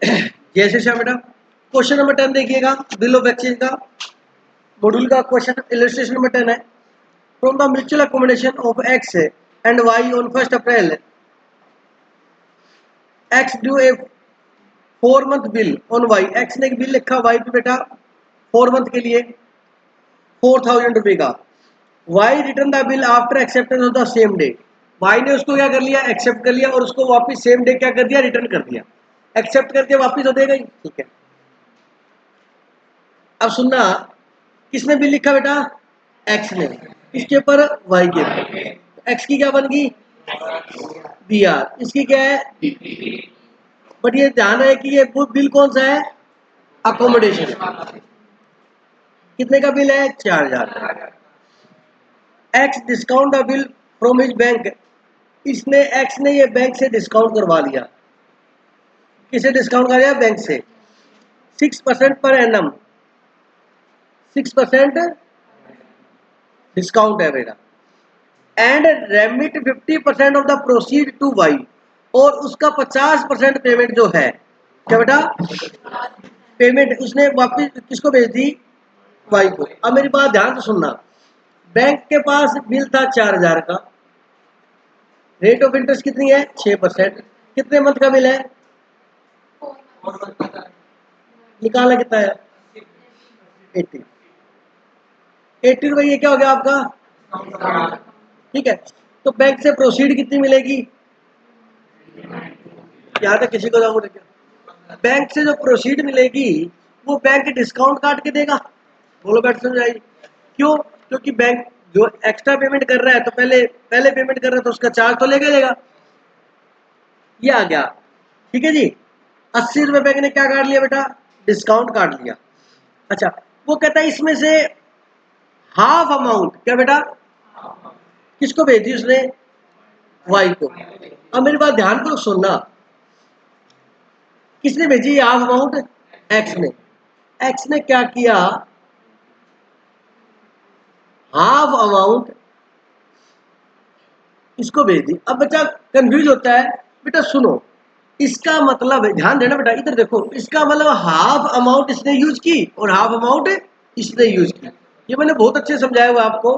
जैसे श्याम बेटा question number 10 देखिएगा, बिल ऑफ एक्सचेंज का मॉड्यूल का क्वेश्चन इलस्ट्रेशन नंबर 10 है। From the mutual accommodation of X and Y on 1 April X due a 4 month bill on Y. X ने एक bill लिखा Y पे बेटा 4 मंथ के लिए 4,000 रुपये का। Y return the bill after acceptance of the same day. Y ने उसको क्या कर लिया, एक्सेप्ट कर लिया और उसको वापस सेम डे क्या कर दिया, रिटर्न कर दिया। एक्सेप्ट करके वापस हो देगा ही, ठीक है। अब सुनना, किसने बिल लिखा बेटा, एक्स ने, किसके ऊपर, वाई के ऊपर। एक्स की क्या बन गई, बी आर, इसकी क्या है, बट ये ध्यान है कि ये बिल कौन सा है, अकोमोडेशन। कितने का बिल है, 4,000। X discount the bill from his bank. इसने एक्स ने ये बैंक से डिस्काउंट करवा लिया। किसे डिस्काउंट कर लिया, बैंक से। 6% पर एनम, 6% डिस्काउंट है बेटा। And remit 50% of the proceed to Y. और उसका 50% पेमेंट जो है, क्या बेटा, पेमेंट उसने वापस किसको भेज दी, वाई को। अब मेरी बात ध्यान से सुनना, बैंक के पास बिल था 4,000 का, रेट ऑफ इंटरेस्ट कितनी है, 6%। कितने मंथ का बिल है, निकालना कितना है, 80 रुपये। ये क्या हो गया आपका, ठीक है। तो बैंक से प्रोसीड कितनी मिलेगी, यहाँ तक किसी को डाउट है? बैंक से जो प्रोसीड मिलेगी वो बैंक डिस्काउंट काट के देगा, बोलो बैठ समझाइए। क्यों, क्योंकि बैंक जो एक्स्ट्रा पेमेंट कर रहा है तो पहले पहले पेमेंट कर रहा है तो उसका चार्ज तो लेके लेगा। ये आ गया, ठीक है जी। 80 रुपये बैंक ने क्या काट लिया बेटा, डिस्काउंट काट लिया। अच्छा, वो कहता है इसमें से हाफ अमाउंट, क्या बेटा, किसको भेजी उसने, वाई को। अब मेरी बात ध्यान को सुनना, किसने भेजी हाफ अमाउंट, एक्स ने। एक्स ने क्या किया, हाफ अमाउंट इसको भेज दी। अब बच्चा कंफ्यूज होता है, बेटा सुनो, इसका मतलब है, ध्यान देना बेटा, इधर देखो, इसका मतलब हाफ अमाउंट इसने यूज की और हाफ अमाउंट इसने यूज की। ये मैंने बहुत अच्छे समझाया हुआ आपको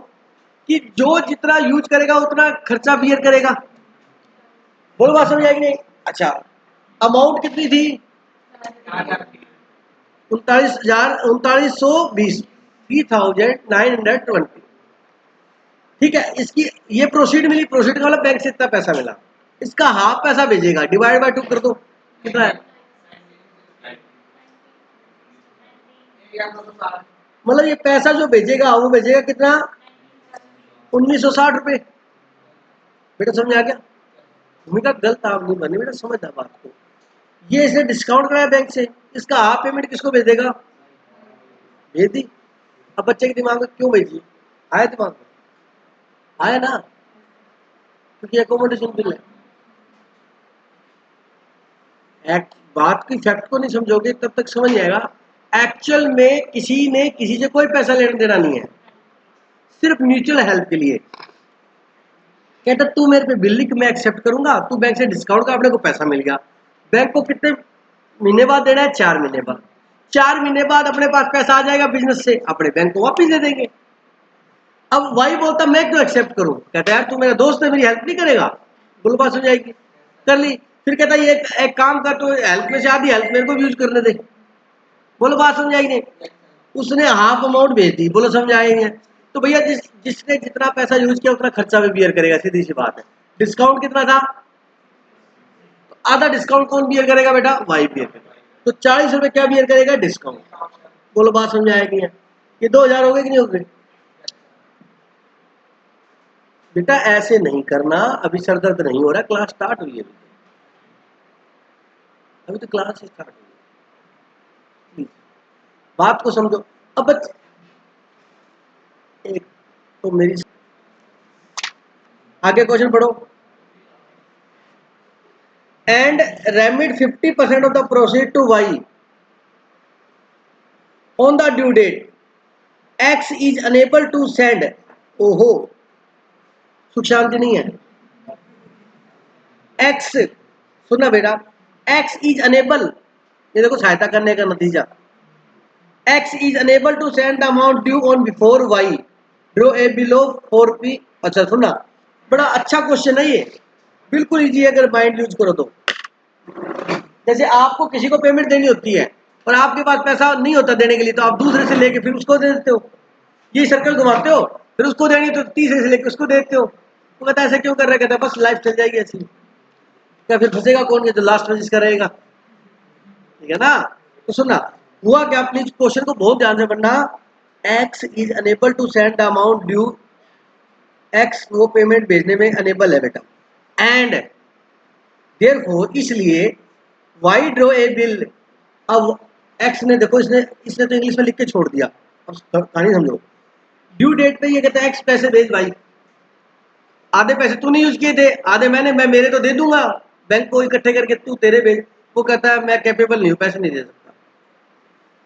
कि जो जितना यूज करेगा उतना खर्चा बियर करेगा। बोलो बात समझ आएगी नहीं। अच्छा, अमाउंट कितनी थी, 39,020, 3,920। ठीक है, इसकी ये प्रोसीड मिली, प्रोसीड का मतलब बैंक से इतना पैसा मिला, इसका हाफ पैसा भेजेगा, डिवाइड बाय 2 कर दो, कितना है, मतलब ये पैसा जो भेजेगा वो भेजेगा कितना, 1,960 रुपये। बेटा समझ आ गया, भूमिका गलत आप नहीं बनी बेटा, समझना बात को। ये इसने डिस्काउंट कराया बैंक से, इसका हाफ पेमेंट किसको भेज देगा, भेज दी। अब बच्चे के दिमाग में क्यों भेजी, आया दिमाग में, आया ना, क्योंकि एकोमोडेशन बिल है। बात की फैक्ट को नहीं समझोगे तब तक समझ जाएगा। एक्चुअल में किसी ने किसी से कोई पैसा लेना देना नहीं है, सिर्फ म्यूचुअल हेल्प के लिए। कहता तू मेरे पे बिल लिख, मैं एक्सेप्ट करूंगा, तू बैंक से डिस्काउंट का, अपने को पैसा मिल गया। बैंक को कितने महीने बाद देना है, 4 महीने बाद। 4 महीने बाद अपने पास पैसा आ जाएगा बिजनेस से, अपने बैंक को वापिस दे देंगे। अब वही बोलता मैं क्यों एक्सेप्ट करूं, कहता यार तू मेरा दोस्त है, मेरी हेल्प नहीं करेगा, बोलो बात हो जाएगी, कर ली। फिर कहता ये एक काम कर, तो हेल्प में से आधी हेल्प मेरे को भी यूज करने दे, बोलो बात समझ आएगी नहीं। उसने हाफ अमाउंट भेज दी, बोलो समझ आएंगे। तो भैया जिसने जितना पैसा यूज किया उतना खर्चा भी बियर करेगा, सीधी सी बात है। डिस्काउंट कितना था, तो आधा डिस्काउंट कौन बियर करेगा बेटा, वाई बियर करेगा। तो 40 रुपए क्या बियर करेगा, डिस्काउंट। बोलो बात समझ आएगी। ये 2,000 हो गए कि नहीं हो गए बेटा, ऐसे नहीं करना, अभी सर दर्द नहीं हो रहा, क्लास स्टार्ट हुई है अभी तो क्लास स्टार्ट हुई है, बात को समझो। अब एक तो मेरी आगे क्वेश्चन पढ़ो। And remit 50% of the proceed to Y on the due date X is unable to send. ओहो, सुख शांति नहीं है। एक्स, सुनना बेटा, एक्स इज अनेबल ये देखो सहायता करने का नतीजा। X is unable to send the amount due on before Y. Draw a below 4P। अच्छा सुनना, बड़ा अच्छा क्वेश्चन है ये, बिल्कुल इजी है अगर माइंड यूज करो तो। जैसे आपको किसी को पेमेंट देनी होती है और आपके पास पैसा नहीं होता देने के लिए, तो आप दूसरे से लेके फिर उसको दे देते हो, ये सर्कल घुमाते हो, फिर उसको देनी तो तीसरे से लेके उसको देते हो। तो कहता है ऐसे क्यों कर रहे, कहता है बस लाइफ चल जाएगी ऐसी। क्या फिर फंसेगा कौन, जो लास्ट में जिसका रहेगा, ठीक है ना। तो सुनना हुआ क्या, प्लीज क्वेश्चन को बहुत ध्यान से पढ़ना। X is unable to send the amount due, X वो पेमेंट भेजने में अनेबल है बेटा, एंड देयरफॉर इसलिए वाई ड्रॉ ए बिल। अब एक्स ने देखो, इसने इसने तो इंग्लिश में लिख के छोड़ दिया, अब कहानी समझो। ड्यू डेट पे ये कहता है एक्स पैसे भेज भाई, आधे पैसे तूने यूज किए थे, आधे मैं मेरे तो दे दूंगा बैंक को इकट्ठे करके, तू तेरे भेज। वो कहता है मैं कैपेबल नहीं हूँ, पैसे नहीं दे सकता।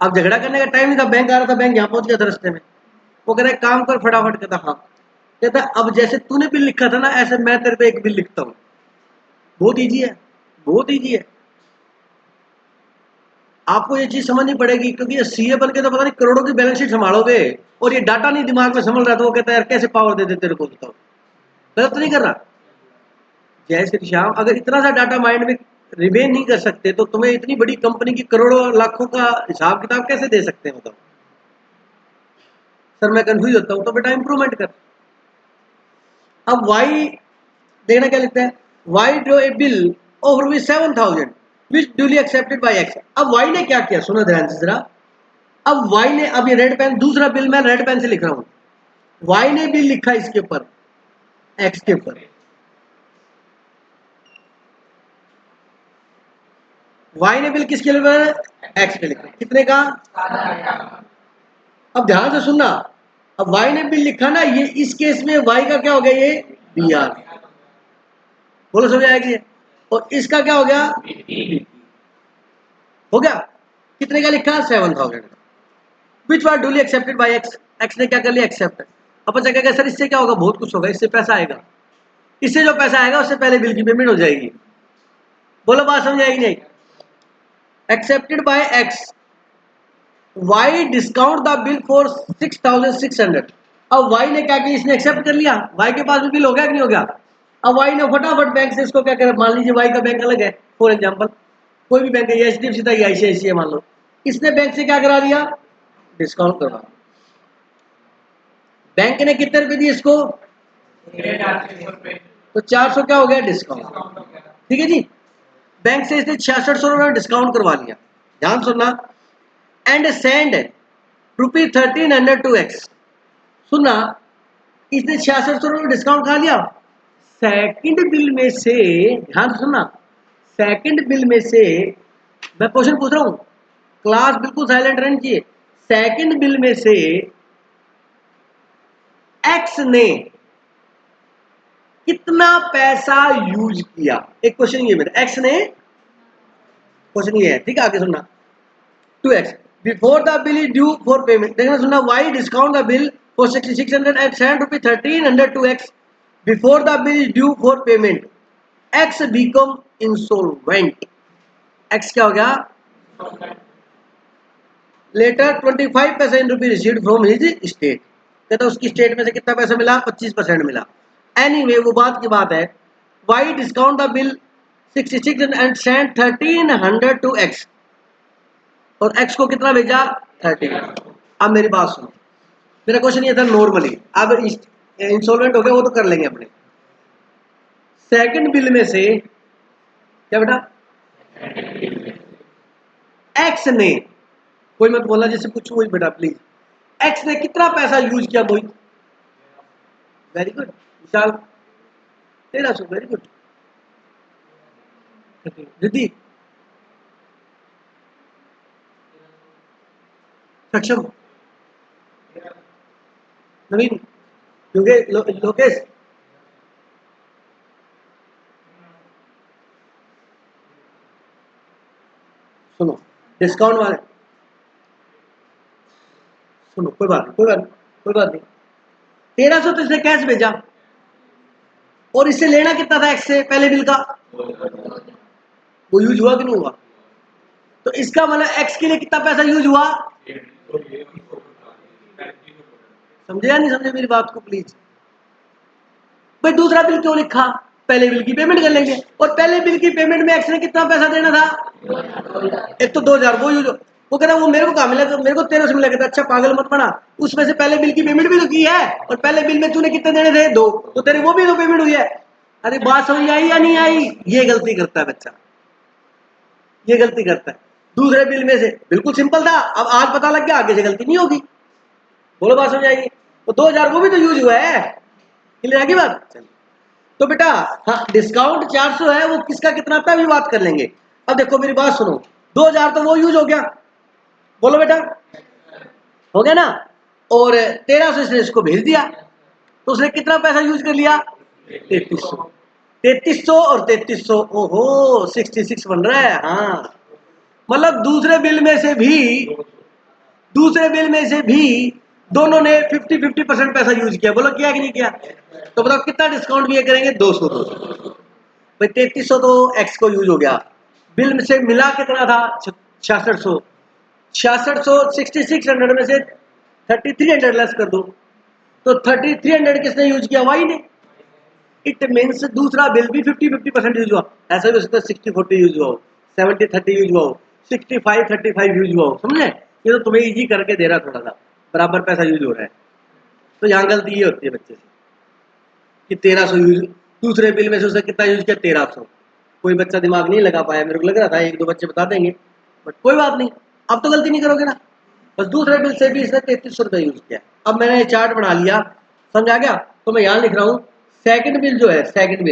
अब झगड़ा करने का टाइम नहीं था, बैंक आ रहा था, बैंक यहाँ पहुंच गया था रास्ते में। वो कह रहा है काम कर फटाफट, कहता हाँ। कहता अब जैसे तूने बिल लिखा था ना, ऐसे मैं तेरे पे एक बिल लिखता हूँ। बहुत ईजी है, बहुत ईजी है। आपको ये चीज समझनी पड़ेगी, क्योंकि सीए बन के तो पता नहीं करोड़ों की बैलेंस शीट संभालोगे और ये डाटा नहीं दिमाग में संभल रहा, तो वो कहता है यार कैसे पावर दे दे तेरे को, बताओ गलत तो नहीं कर रहा। जय श्री श्याम, अगर इतना सा डाटा माइंड में रिमेन नहीं कर सकते तो तुम्हें इतनी बड़ी कंपनी की करोड़ों लाखों का हिसाब किताब कैसे दे सकते हैं, बताओ। सर मैं कंफ्यूज होता हूं, तो बेटा इंप्रूवमेंट कर। अब वाई देखना क्या लिखता है, Y draw a bill of rupees 7,000 which duly accepted by X. अब वाई ने क्या किया, सुनो ध्यान से जरा। अब वाई ने, अब ये रेड पेन, दूसरा बिल मैं रेड पेन से लिख रहा हूं, वाई ने बिल लिखा इसके ऊपर, एक्स के ऊपर। वाई ने बिल किसके लिए, एक्स पे लिखा, कितने का। अब ध्यान से सुनना, अब वाई ने बिल लिखा ना, ये इस केस में वाई का क्या हो गया, ये बी आर। बोलो समझ आएगी। और इसका क्या हो गया, हो गया। कितने का लिखा, 7,000, which was duly accepted by x. X ने क्या कर लिया, एक्सेप्ट। अपन से कहेगा सर इससे क्या होगा, बहुत कुछ होगा, इससे पैसा आएगा, इससे जो पैसा आएगा उससे पहले बिल की पेमेंट हो जाएगी। बोलो बात समझ आएगी नहीं। Accepted by X, Y discount the bill for 6,600। अब वाई ने क्या किया, इसने एक्सेप्ट कर लिया, वाई के पास भी बिल हो गया कि नहीं हो गया। अब वाई ने फटाफट बैंक से इसको क्या करे, मान लीजिए वाई का बैंक अलग है, फॉर एग्जांपल कोई भी बैंक है, एच डी एफ सी था या आईसीआईसीआई मान लो, इसने बैंक से क्या करा दिया, डिस्काउंट करवा। बैंक ने कितने रुपए दिए इसको, तो 400 क्या हो गया, डिस्काउंट। ठीक है जी, बैंक से इसने 6600 डिस्काउंट करवा लिया। ध्यान सुनना, एंड सेंड ₹1300 टू एक्स। सुनना, इसने 6600 डिस्काउंट खा लिया। सेकंड बिल में से, ध्यान सुनना, सेकंड बिल में से, मैं क्वेश्चन पूछ रहा हूं, क्लास बिल्कुल साइलेंट रहनी चाहिए। सेकंड बिल में से एक्स ने कितना पैसा यूज किया, एक क्वेश्चन ये मेरा, एक्स ने, क्वेश्चन ये है, ठीक है, आगे सुनना। 2x before the bill is due for payment, देखना सुनना, Y discount the bill for 6,600 and send ₹1300 to X before the bill is due for payment, X become insolvent. X क्या हो गया, later 25% rupee received from his state. कहता उसकी state में से कितना पैसा मिला, 25% मिला। एनीवे वो बात की बात है, Y discount the bill 66 and send 1300 to X, और एक्स को कितना भेजा, 13। अब मेरी बात सुनो, मेरा क्वेश्चन ये था नॉर्मली, अब इंसॉल्वेंट हो गया वो तो कर लेंगे अपने। सेकंड बिल में से क्या बेटा, एक्स ने, कोई मत बोलना जैसे कुछ वही बेटा प्लीज, एक्स ने कितना पैसा यूज किया, मोहित, वेरी गुड, विशाल 1300, वेरी गुड, रिद्धि सक्षम, नवीन, लोकेश, सुनो, डिस्काउंट वाले, सुनो, कोई बात नहीं, कोई बात नहीं, कोई बात नहीं। 1300 तो इसने कैश भेजा, और इससे लेना कितना था एक्स से पहले बिल का, वो यूज हुआ कि नहीं हुआ, तो इसका मतलब एक्स के लिए कितना पैसा यूज हुआ, समझे या नहीं समझे मेरी बात को प्लीज। भाई दूसरा बिल क्यों लिखा, पहले बिल की पेमेंट कर लेंगे, और पहले बिल की पेमेंट में एक्स ने कितना पैसा देना था, एक तो 2000 वो यूज, वो कह रहा वो मेरे को कहा मिला, तो मेरे को 1300 मिला। कहता अच्छा पागल मत बना, उसमें से पहले बिल की पेमेंट भी तो की है, और पहले बिल में तूने कितने देने थे, 2, तो तेरे वो भी तो पेमेंट हुई है। अरे बात समझ आई या नहीं आई, ये गलती करता है बच्चा, ये गलती करता है। दूसरे बिल में से बिल्कुल सिंपल था, अब आज पता लग गया, आगे से गलती नहीं होगी। बोलो बात समझ आएगी, तो 2000 वो भी तो यूज हुआ है, क्लियर आगे बात। चलिए तो बेटा हाँ डिस्काउंट 400 है, वो किसका कितना था अभी बात कर लेंगे। अब देखो मेरी बात सुनो, 2000 तो वो यूज हो गया, बोलो बेटा हो गया ना, और 1300 इसने इसको भेज दिया, तो उसने कितना पैसा यूज कर लिया, 3300। 3300 और 3300, ओहो 66 बन रहा है। हाँ मतलब दूसरे बिल में से भी दोनों ने 50-50% पैसा यूज किया, बोलो किया कि नहीं किया। तो बताओ कितना डिस्काउंट भी करेंगे, 200 भाई 3300 तो एक्स को यूज हो गया, बिल में से मिला कितना था 6600, 6600 6600 में से 3300 लेस कर दो, तो 3300 किसने यूज किया, वाई ने। इट मीन्स दूसरा बिल भी 50-50% यूज हुआ, ऐसा भी हो सकता है 60-40 यूज हुआ हो, 70-30 यूज हुआ हो, 65-35 यूज हुआ हो, समझे। ये तो तुम्हें इजी करके दे रहा थोड़ा सा, बराबर पैसा यूज हो रहा है। तो यहाँ गलती ये होती है बच्चे से कि 1300 यूज, दूसरे बिल में से उसने कितना यूज किया, 1300। कोई बच्चा दिमाग नहीं लगा पाया, मेरे को लग रहा था 1-2 बच्चे बता देंगे, बट कोई बात नहीं, अब तो गलती नहीं करोगे ना। बस दूसरे बिल से भी इसने 3300 रुपये यूज किया। अब मैंने ये चार्ट बना लिया, समझ आ गया। तो मैं यहाँ लिख रहा हूँ सेकंड बिल जो है, सेकंड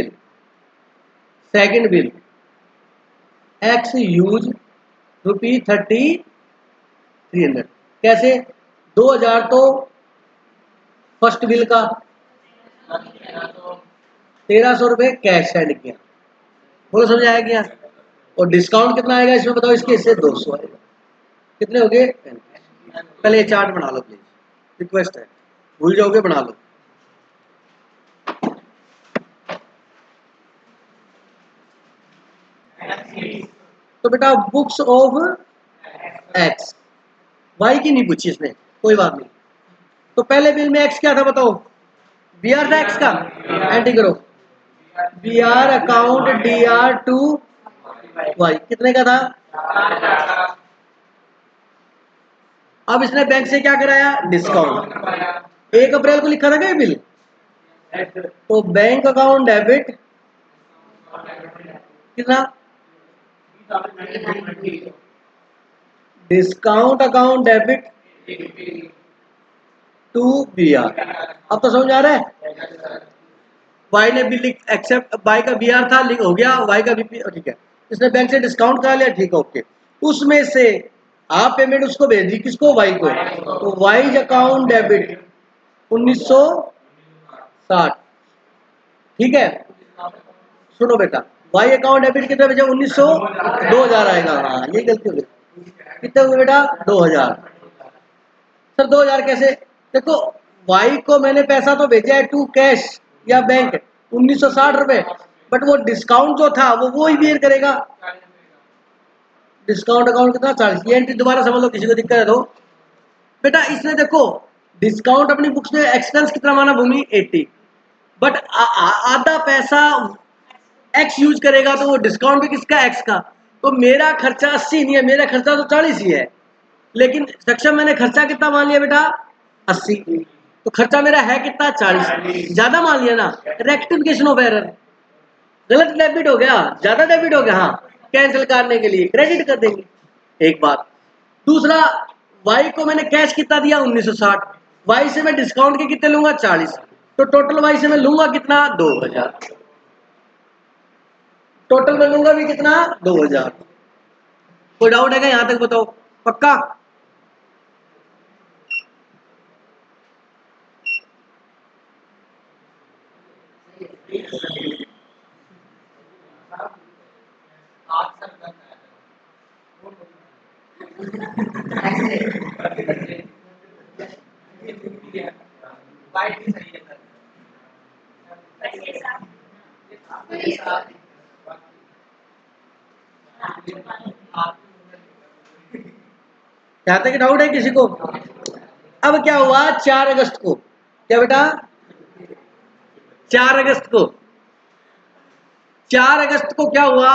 बिल एक्स यूज ₹3300। कैसे, 2000 तो फर्स्ट बिल का, 1300 रुपये कैश सेंड किया, बोलो समझ आया क्या। और डिस्काउंट कितना आएगा इसमें बताओ, इसके इससे 200 आएगा, कितने हो गए। पहले ये चार्ट बना लो प्लीज, रिक्वेस्ट है, भूल जाओगे बना लो। तो बेटा बुक्स ऑफ एक्स, वाई की नहीं पूछी इसने, कोई बात नहीं। तो पहले बिल में एक्स क्या था बताओ, बी आर था एक्स का, एंट्री करो B R account D R to Y, कितने का था। अब इसने बैंक से क्या कराया, डिस्काउंट। 1 अप्रैल को लिखा था क्या बिल, तो बैंक अकाउंट डेबिट कितना, discount account debit to B R. अब तो समझ आ रहा है, वाई ने बिल एक्सेप्ट, वाई का बी आर था लिंक हो गया, वाई का बीपी ठीक है, इसने बैंक से डिस्काउंट करा लिया, ठीक है ओके। उसमें से आप पेमेंट उसको भेज दी, किसको, वाई को, तो वाई अकाउंट डेबिट 1960, ठीक है। सुनो बेटा, वाई अकाउंट डेबिट कितना बचा, 1900, 2000 आएगा, हाँ ये गलती हो गई, कितने हुए बेटा 2000। सर 2000 कैसे, देखो वाई को मैंने पैसा तो भेजा है टू कैश या बैंक 1960 रुपए, बट वो डिस्काउंट जो था वो ही बियर करेगा। डिस्काउंट अकाउंट कितना, 40। ये एंट्री दोबारा समझ लो, किसी को दिक्कत है तो। बेटा इसने देखो डिस्काउंट अपनी बुक्स में एक्सपेंस कितना माना, भूमि 80, बट आधा पैसा एक्स यूज करेगा, तो वो डिस्काउंट भी किसका, एक्स का। तो मेरा खर्चा 80 नहीं है, मेरा खर्चा तो 40 ही है, लेकिन सक्षम मैंने खर्चा कितना मान लिया बेटा, 80, तो खर्चा मेरा है कितना, 40, ज्यादा मान लिया ना, रेक्टिफिकेशन ऑफ एरर, गलत डेबिट हो गया, ज्यादा डेबिट हो गया, हाँ कैंसिल करने के लिए क्रेडिट कर देंगे, एक बात। दूसरा, वाई को मैंने कैश कितना दिया 1960, वाई से मैं डिस्काउंट के कितने लूंगा, 40, तो टोटल वाई से मैं लूंगा कितना, 2000, टोटल में लूंगा भी कितना, 2000। कोई डाउट है क्या यहां तक बताओ, पक्का। यहाँ तक डाउट है किसी को? अब क्या हुआ 4 अगस्त को, क्या बेटा 4 अगस्त को, 4 अगस्त को क्या हुआ,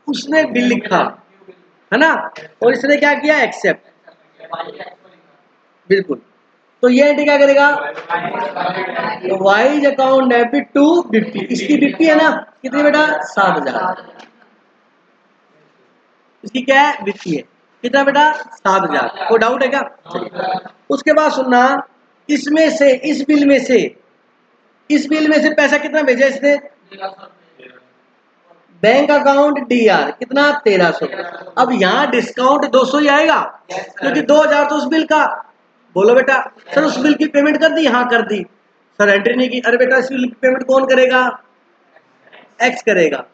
उसने बिल लिखा है ना, और इसने क्या किया एक्सेप्ट, बिल्कुल। तो ये एंट्री क्या करेगा, तो वाइज अकाउंट डेबिट टू बिप्पी, इसकी बिप्पी है ना कितनी बेटा 7,000, इसकी क्या है बिप्पी है, कितना बेटा 7,000, कोई डाउट है क्या? चलिए उसके बाद सुनना, इसमें से इस बिल में से, इस बिल में से पैसा कितना भेजा इसने, बैंक अकाउंट डीआर कितना 1300, अब यहाँ डिस्काउंट 200 ही आएगा क्योंकि 2,000 तो उस बिल का, बोलो बेटा सर उस बिल की पेमेंट कर दी, हाँ कर दी सर, एंट्री नहीं की, अरे बेटा इस बिल की पेमेंट कौन करेगा, एक्स करेगा,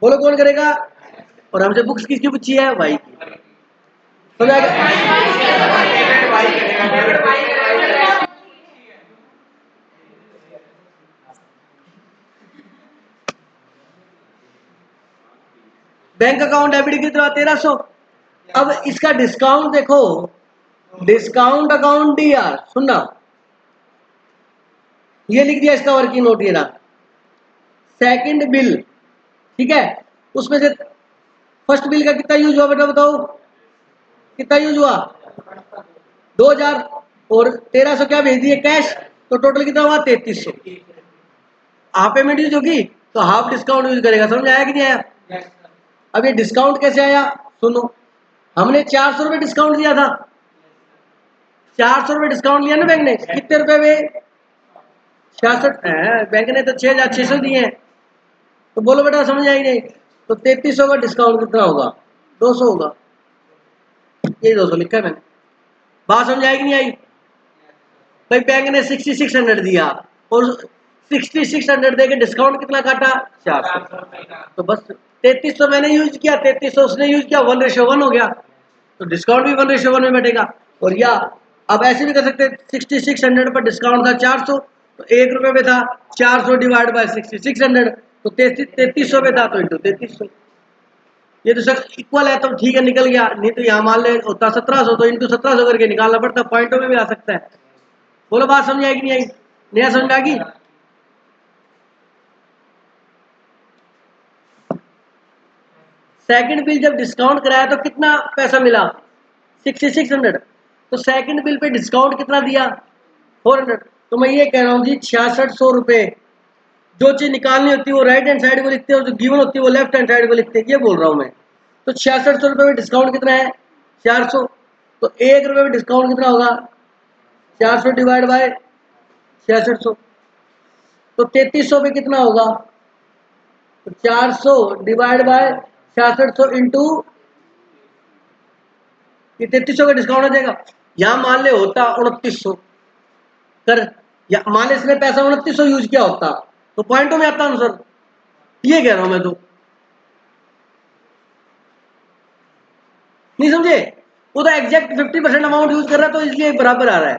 बोलो कौन करेगा, और हमसे बुक्स किसकी पूछी है, वाई की, समझ आएगा? बैंक अकाउंट डेबिट कितना 1300, अब इसका डिस्काउंट देखो, डिस्काउंट अकाउंट डी आर, सुनना ये लिख दिया इसका वर्किंग नोट, ये रहा सेकंड बिल, ठीक है, उसमें से फर्स्ट बिल का कितना यूज हुआ बेटा बताओ, कितना यूज हुआ 2,000, और 1,300 क्या भेज दिए कैश, तो टोटल कितना हुआ 3,300, हाफ पेमेंट यूज होगी तो हाफ डिस्काउंट यूज करेगा, समझ आया कि नहीं आया? अब ये डिस्काउंट कैसे आया, सुनो, हमने 400 रुपए डिस्काउंट दिया था, 400 रुपए डिस्काउंट लिया ना बैंक ने, कितने रुपए में 66, बैंक ने तो 6,600 दिए हैं, तो बोलो बेटा समझ आई नहीं, तो 3,300 का डिस्काउंट कितना होगा 200 होगा, ये 200 लिखा है मैंने, बात समझ आई कि नहीं आई? भाई बैंक ने 6600 दिया और 6600 देके डिस्काउंट कितना काटा 400, तो बस 3,300 मैंने यूज किया, 3,300 उसने यूज किया, 1:1 हो गया, तो डिस्काउंट भी 1:1 में बैठेगा। और या अब ऐसे भी कर सकते हैं, 6600 पर डिस्काउंट था 400, तो 1 रुपए में था, 400 डिवाइड बाय 6600, तो 3,300 में था तो इंटू 3,300, ये तो सर इक्वल है तो ठीक है निकल गया, नहीं तो यहाँ मान ले होता 1,700 तो इंटू 1,700 करके निकालना पड़ता, पॉइंटों में भी आ सकता है, बोलो बात समझ आएगी नहीं आई, नया समझ आ गई? सेकंड बिल जब डिस्काउंट कराया तो कितना पैसा मिला 6600, तो सेकंड बिल पे डिस्काउंट कितना दिया 400, तो मैं ये कह रहा हूँ जी 6600 रुपए, जो चीज निकालनी होती है वो राइट हैंड साइड को लिखते हैं और जो गिवन होती है वो लेफ्ट हैंड साइड को लिखते हैं, ये बोल रहा हूँ मैं। तो 6600 रुपए में डिस्काउंट कितना है 400, तो 1 रुपए में डिस्काउंट कितना होगा 400 डिवाइड बाय 6600, तो 3,300 पे कितना होगा, तो 400 डिवाइड बाय 6600 इंटू, ये 3,300 का डिस्काउंट आ जाएगा, यहाँ मान ले होता 2,900 कर, या मान ले इसने पैसा 2,900 यूज किया होता तो पॉइंटों में आता आंसर, ये कह रहा हूं मैं, तो नहीं समझे, वो तो एग्जैक्ट 50% अमाउंट यूज कर रहा है तो इसलिए बराबर आ रहा है।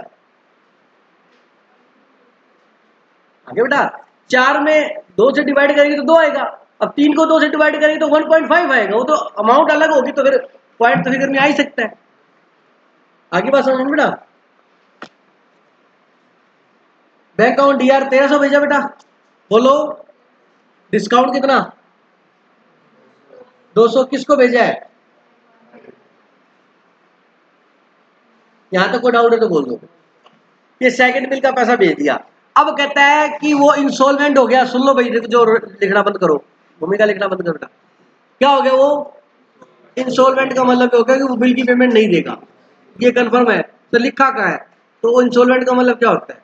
आगे बेटा 4 में 2 से डिवाइड करेंगे तो 2 आएगा, अब 3 को 2 से डिवाइड करेंगे तो 1.5 आएगा, वो तो अमाउंट अलग होगी तो फिर पॉइंट तो फिगर में आ ही सकता है। आगे बात समझ बेटा, बैंक अकाउंट डीआर 1,300 भेजा बेटा, बोलो डिस्काउंट कितना 200, किसको भेजा है, यहां तक कोई डाउट है तो बोल दो, ये सेकंड बिल का पैसा भेज दिया, अब कहता है कि वो इंसॉल्वेंट हो गया, सुन लो भाई जो लिखना बंद करो, भूमिका लिखना बंद करो बेटा, क्या हो गया वो इंसॉल्वेंट का मतलब हो गया कि वो बिल की पेमेंट नहीं देगा, ये कंफर्म है, तो लिखा कहाँ है, तो वो इंसॉल्वेंट का मतलब क्या होता है,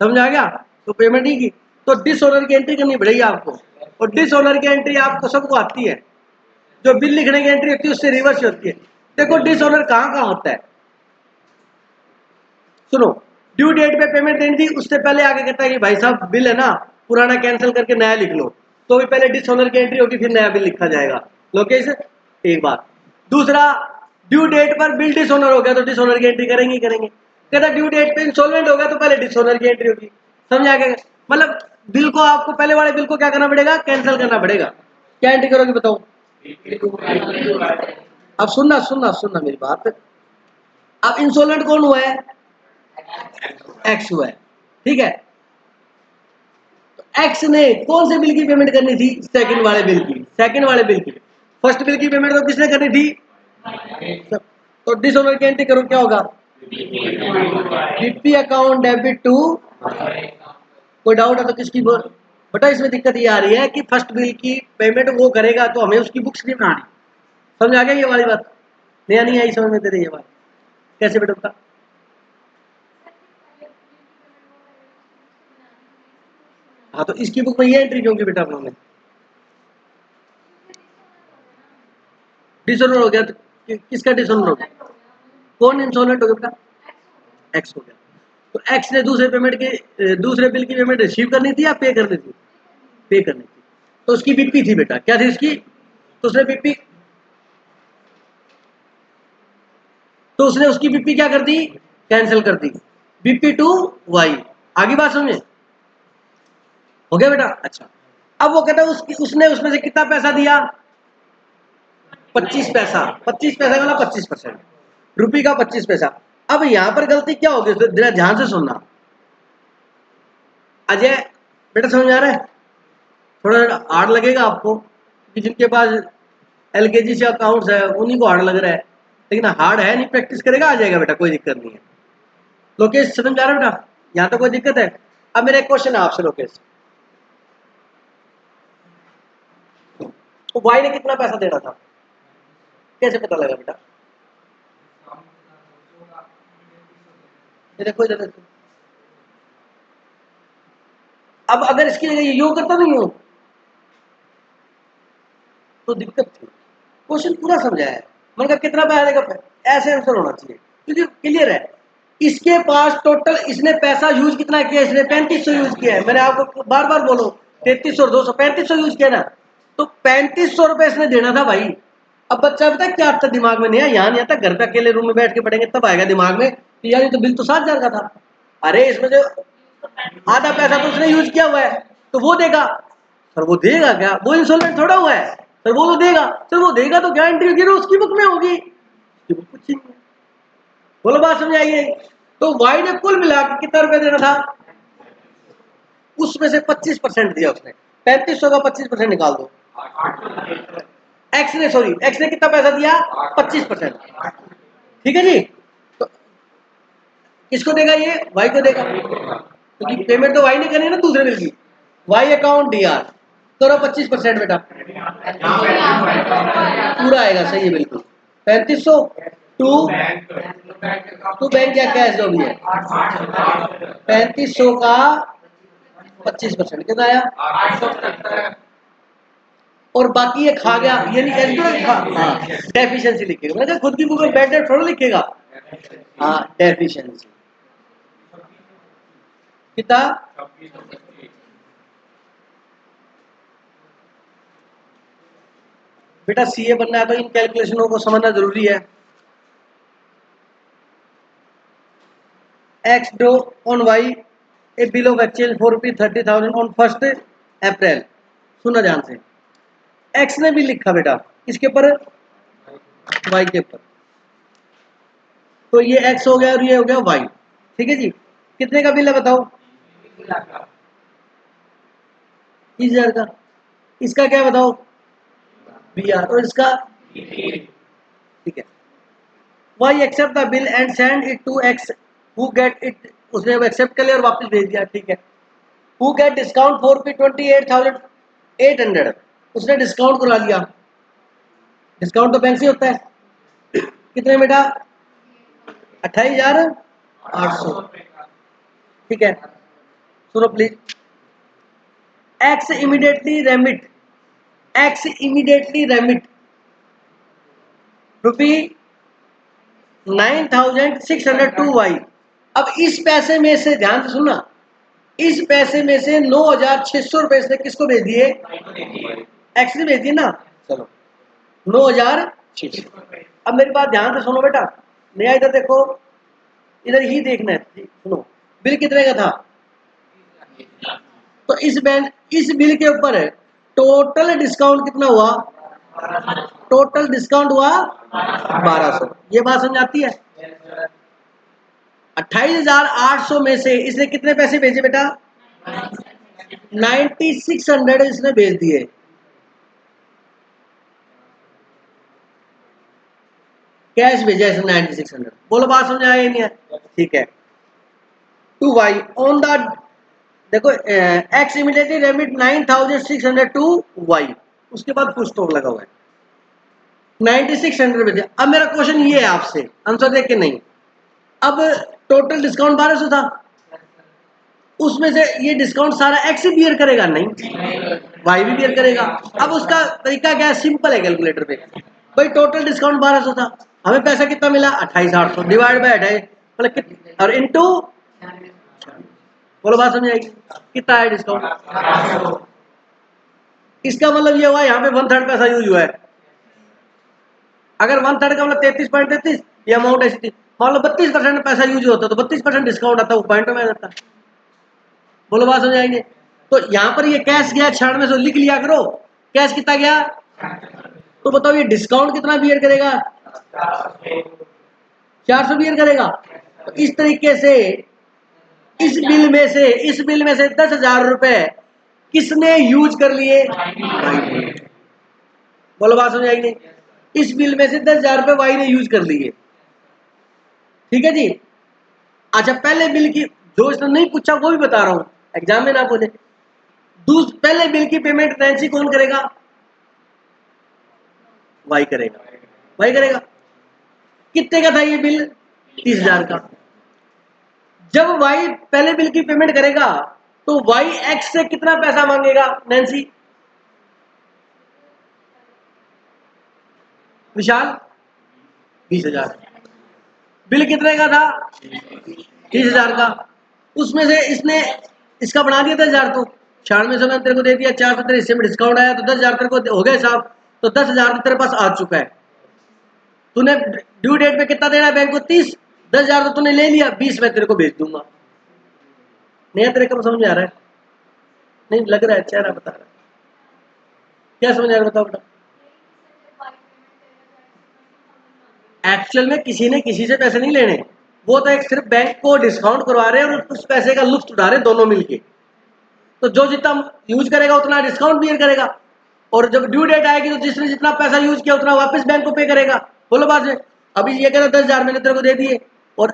समझ आ गया, तो पेमेंट नहीं की तो डिसऑनर की एंट्री करनी पड़ेगी आपको, और डिसऑनर की एंट्री आपको सबको आती है, जो बिल लिखने की एंट्री होती है उससे रिवर्स होती है। देखो डिसऑनर कहाँ कहाँ होता है, सुनो, ड्यू डेट पे पेमेंट देनी थी उससे पहले आगे कहता है कि भाई साहब बिल है ना पुराना कैंसिल करके नया लिख लो, तो भी पहले डिसऑनर की एंट्री होगी फिर नया बिल लिखा जाएगा, लोकेशन एक बात। दूसरा, ड्यू डेट पर बिल डिसऑनर हो गया तो डिसऑनर की एंट्री करेंगे ही करेंगे, कहता ड्यू डेट पे इंसॉल्वेंट हो गया तो पहले डिसऑनर की एंट्री होगी, समझ आ गया, मतलब बिल को आपको पहले वाले बिल को क्या करना पड़ेगा कैंसिल करना पड़ेगा, क्या एंट्री करोगे बताओ, अब सुनना सुनना सुनना मेरी बात। अब इंसॉल्वेंट कौन हुआ है? एक्स हुआ है, ठीक है। तो एक्स ने कौन से बिल की पेमेंट करनी थी? सेकंड वाले बिल की, सेकंड वाले बिल की। फर्स्ट बिल की पेमेंट तो किसने करनी थी? तो डिसऑनर की एंट्री करो, क्या होगा? बीपी अकाउंट डेबिट टू, कोई डाउट है तो किसकी बोल। बेटा इसमें दिक्कत ये आ रही है कि फर्स्ट बिल की पेमेंट वो करेगा तो हमें उसकी बुक्स नहीं बनानी। समझ आ गया ये वाली बात? नया नहीं आई समझ में तेरे ये बात? कैसे बेटा बता? हाँ तो इसकी बुक में ये एंट्री क्यों की बेटा आप लोगों ने? डिसऑनर हो गया तो किसका डिसऑनर हो गया? कौन इंसॉल्वेंट हो गया बेटा? एक्स हो गया। तो एक्स ने दूसरे पेमेंट के दूसरे बिल की पेमेंट रिसीव करनी थी या पे करनी थी? पे करनी थी। तो उसकी बीपी थी बेटा, क्या थी उसकी? तो उसने बीपी, तो उसने उसकी बीपी क्या कर दी? कैंसिल कर दी। BP to Y. आगे बात समझे? हो गया बेटा? अच्छा। अब वो कहता है उसने उसमें से कितना पैसा दिया? 25 पैसा। 25 पैसा वाला 25%, रुपये का 25 पैसा। अब यहां पर गलती क्या होगी? जरा ध्यान से सुनना अजय बेटा, समझ आ रहा है? थोड़ा हार्ड लगेगा आपको कि जिनके पास एलकेजी से अकाउंट्स है उन्हीं को हार्ड लग रहा है, लेकिन हार्ड है नहीं, प्रैक्टिस करेगा आ जाएगा बेटा, कोई दिक्कत नहीं है। लोकेश समझ आ रहा है बेटा? यहाँ तो कोई दिक्कत है? अब मेरा एक क्वेश्चन है आपसे लोकेश, तो वाई ने कितना पैसा देना था, कैसे पता लगा बेटा? ये देखो इधर देखो। अब अगर इसकी जगह यूं करता नहीं हूं तो दिक्कत थी। क्वेश्चन पूरा समझाया है, मैंने कहा कितना पैसा देगा, ऐसे आंसर होना चाहिए क्योंकि क्लियर है। इसके पास टोटल इसने पैसा यूज कितना किया? इसने 3500 यूज किया है। मैंने आपको बार बार बोलो 3300 और 200, 3500 यूज किया ना, तो 3500 रुपए इसने देना था भाई। अब बच्चा पता क्या आता दिमाग में? नहीं है, यहाँ नहीं आता, घर पे अकेले रूम में बैठ के पढ़ेंगे तब आएगा दिमाग में कि यार ये तो बिल तो 7,000 का था। अरे इसमें से आधा पैसा तो उसने यूज किया हुआ है तो वो देगा। सर वो देगा क्या? वो इंस्टॉलमेंट थोड़ा हुआ है। सर वो तो देगा। सर वो देगा तो क्या एंट्री होगी? उसकी बुक में होगी, उसकी बुक कुछ नहीं है। बोलो बात समझ आई है? तो वाई ने कुल मिला के कितना रुपया देना था? उसमें से 25% दिया उसने। 3500 का 25% निकाल दो। एक्स ने, सॉरी एक्स ने कितना पैसा दिया? 25%। ठीक है जी। तो किसको देगा ये? वाई को देगा, क्योंकि पेमेंट तो वाई ने करनी है ना दूसरे बिल की। वाई अकाउंट डी आर करो 25% बेटा, पूरा आएगा, सही है बिल्कुल। 3500 टू टू बैंक या कैश जो भी है, 3500 का 25% कितना आया? और बाकी ये खा गया, ये नहीं एस खा, हाँ डेफिशिएंसी लिखेगा। मैंने खुद की बुक में बैड डेट थोड़ा लिखेगा, हाँ डेफिशिएंसी कितना? बेटा सीए बनना है तो इन कैलकुलेशनों को समझना जरूरी है। X drew on Y a bill of exchange for ₹30,000 on 1 April. सुना ध्यान से, एक्स ने भी लिखा बेटा किसके ऊपर? वाई के ऊपर। तो ये एक्स हो गया और ये हो गया वाई, ठीक है जी। कितने का बिल है बताओ? 30,000 का। इसका क्या बताओ? B R. और इसका? ठीक है। Y accept the bill and send it to X who get it. उसने एक्सेप्ट कर लिया और वापस भेज दिया, ठीक है। Who get discount for ₹28,800। उसने डिस्काउंट करा लिया। डिस्काउंट तो बैंक से होता है। कितने बेटा? 28,800। ठीक है, सुनो please. X immediately remit, X immediately remit ₹9,600 to Y. अब इस पैसे में से ध्यान से सुनना, इस पैसे में से 9,600 रुपए इसने किसको भेज दिए? एक्स ने भेज दिए ना। चलो 9,600। अब मेरी बात ध्यान से सुनो बेटा, नया इधर देखो, इधर ही देखना है, सुनो। बिल कितने का था? तो इस बिल के ऊपर टोटल डिस्काउंट कितना हुआ? टोटल डिस्काउंट हुआ 1200। ये बात समझ आती है? 28,800 में से इसने कितने पैसे भेजे बेटा? 9600 इसने भेज दिए। कैश भेजा इसने 9600। बोलो बात समझ आया नहीं है? ठीक है। टू वाई ऑन द, देखो X immediately remit 9600 to Y, उसके बाद फुल स्टॉप लगा हुआ है 9600 भेजा। अब मेरा क्वेश्चन ये है आपसे, आंसर देख के नहीं। अब टोटल डिस्काउंट 1200 था, उसमें से ये डिस्काउंट सारा एक्स ही बियर करेगा? नहीं, वाई भी बियर करेगा। अब उसका तरीका क्या है? सिंपल है कैलकुलेटर पे। भाई टोटल डिस्काउंट 1200 था, हमें पैसा कितना मिला? 28,800 डिवाइड बाय 28 मतलब कितना, और इनटू, बोलो बात समझ आएगी? कितना है डिस्काउंट? इसका मतलब ये हुआ यहाँ पे 1/3 पैसा यूज हुआ है। अगर 1/3 का मतलब 33.33, ये अमाउंट ऐसी थी। मान लो 32% पैसा यूज होता तो 32% डिस्काउंट आता, वो पॉइंट में आ जाता। बोलो बात समझ आएंगे? तो यहाँ पर ये कैश गया 9600, लिख लिया करो कैश कितना गया। तो बताओ ये डिस्काउंट कितना बियर करेगा? 400 बियर करेगा। तो इस तरीके से इस बिल में से 10,000 रुपए किसने यूज कर लिए? बोलो बात समझ आएगी? इस बिल में से 10,000 रुपए वाई ने यूज कर लिए। ठीक है जी। अच्छा पहले बिल की, जो इसने नहीं पूछा वो भी बता रहा हूं, एग्जाम में ना पूछे। पहले बिल की पेमेंट नैन्सी कौन करेगा? वाई करेगा। वाई करेगा। कितने का था ये बिल? 30,000 का। जब वाई पहले बिल की पेमेंट करेगा तो वाई एक्स से कितना पैसा मांगेगा नैन्सी? विशाल 20,000। बिल कितने का था? 30,000 का। उसमें से इसने इसका बना दिया 10,000, तो 96 से मैंने तेरे को दे दिया, 400 तेरे हिस्से में डिस्काउंट आया तो 10,000 तेरे को हो गया साहब। तो 10,000 तो तेरे पास आ चुका है। तूने ड्यू डेट पे कितना देना है बैंक को? 30। 10,000 तो तूने ले लिया, 20 मैं तेरे को भेज दूंगा। नहीं तेरे को समझ में आ रहा है? नहीं लग रहा है, चेहरा बता रहा है। क्या समझ आ रहा है बताओ बेटा? एक्चुअल में किसी ने किसी से पैसे नहीं लेने, वो तो एक सिर्फ बैंक को डिस्काउंट करवा रहे हैं और उस पैसे का लुफ्त उठा रहे हैं दोनों मिलके। तो जो जितना यूज करेगा उतना डिस्काउंट बियर करेगा, और जब ड्यू डेट आएगी तो जिसने जितना पैसा यूज किया उतना वापस बैंक को पे करेगा। बोलो बात में? अभी ये कहता 10,000 मैंने तेरे को दे दिए, और